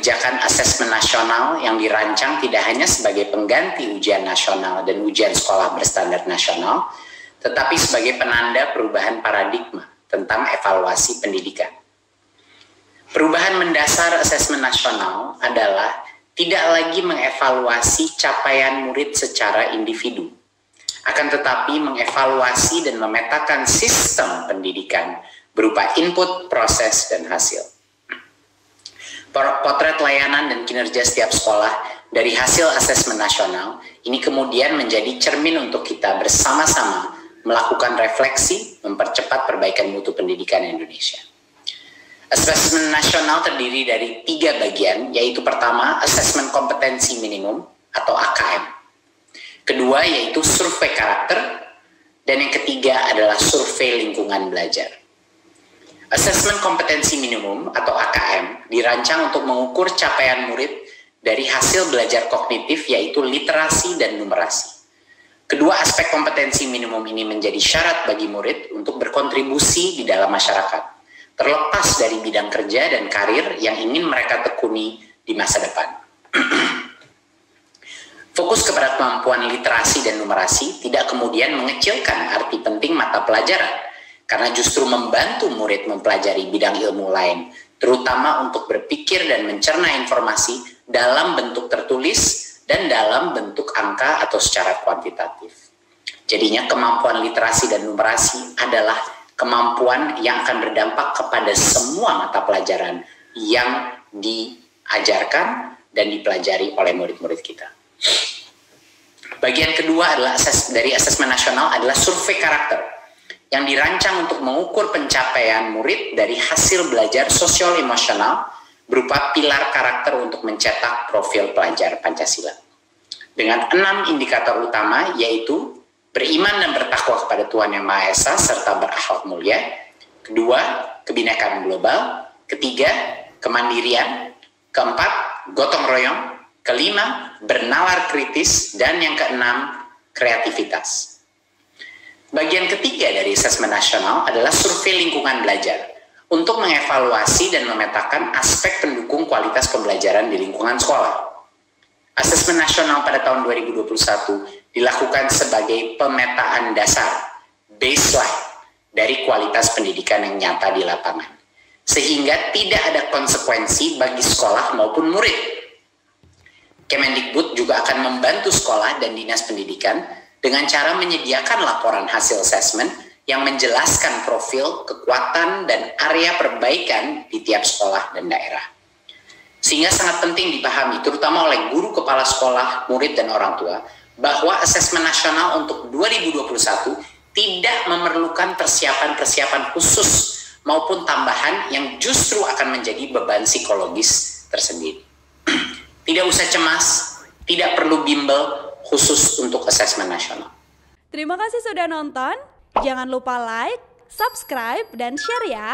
kebijakan asesmen nasional yang dirancang tidak hanya sebagai pengganti ujian nasional dan ujian sekolah berstandar nasional, tetapi sebagai penanda perubahan paradigma tentang evaluasi pendidikan. Perubahan mendasar asesmen nasional adalah tidak lagi mengevaluasi capaian murid secara individu, akan tetapi mengevaluasi dan memetakan sistem pendidikan berupa input, proses, dan hasil. Potret layanan dan kinerja setiap sekolah dari hasil asesmen nasional ini kemudian menjadi cermin untuk kita bersama-sama melakukan refleksi, mempercepat perbaikan mutu pendidikan Indonesia. Asesmen nasional terdiri dari 3 bagian, yaitu pertama, asesmen kompetensi minimum atau AKM. Kedua, yaitu survei karakter. Dan yang ketiga adalah survei lingkungan belajar. Asesmen kompetensi minimum atau AKM dirancang untuk mengukur capaian murid dari hasil belajar kognitif, yaitu literasi dan numerasi. Kedua aspek kompetensi minimum ini menjadi syarat bagi murid untuk berkontribusi di dalam masyarakat, terlepas dari bidang kerja dan karir yang ingin mereka tekuni di masa depan. Fokus kepada kemampuan literasi dan numerasi tidak kemudian mengecilkan arti penting mata pelajaran, karena justru membantu murid mempelajari bidang ilmu lain, terutama untuk berpikir dan mencerna informasi dalam bentuk tertulis dan dalam bentuk angka atau secara kuantitatif. Jadinya kemampuan literasi dan numerasi adalah kemampuan yang akan berdampak kepada semua mata pelajaran yang diajarkan dan dipelajari oleh murid-murid kita. Bagian kedua adalah dari asesmen nasional adalah survei karakter yang dirancang untuk mengukur pencapaian murid dari hasil belajar sosial emosional berupa pilar karakter untuk mencetak profil pelajar Pancasila. Dengan 6 indikator utama, yaitu beriman dan bertakwa kepada Tuhan Yang Maha Esa serta berakhlak mulia. Kedua, kebinekaan global. Ketiga, kemandirian. Keempat, gotong royong. Kelima, bernalar kritis. Dan yang keenam, kreativitas. Bagian ketiga dari asesmen nasional adalah survei lingkungan belajar untuk mengevaluasi dan memetakan aspek pendukung kualitas pembelajaran di lingkungan sekolah. Asesmen nasional pada tahun 2021 dilakukan sebagai pemetaan dasar, baseline, dari kualitas pendidikan yang nyata di lapangan, sehingga tidak ada konsekuensi bagi sekolah maupun murid. Kemendikbud juga akan membantu sekolah dan dinas pendidikan dengan cara menyediakan laporan hasil asesmen yang menjelaskan profil, kekuatan, dan area perbaikan di tiap sekolah dan daerah. Sehingga sangat penting dipahami, terutama oleh guru, kepala sekolah, murid, dan orang tua, bahwa asesmen nasional untuk 2021 tidak memerlukan persiapan-persiapan khusus maupun tambahan yang justru akan menjadi beban psikologis tersendiri. Tidak usah cemas, tidak perlu bimbel khusus untuk asesmen nasional. Terima kasih sudah nonton. Jangan lupa like, subscribe, dan share ya.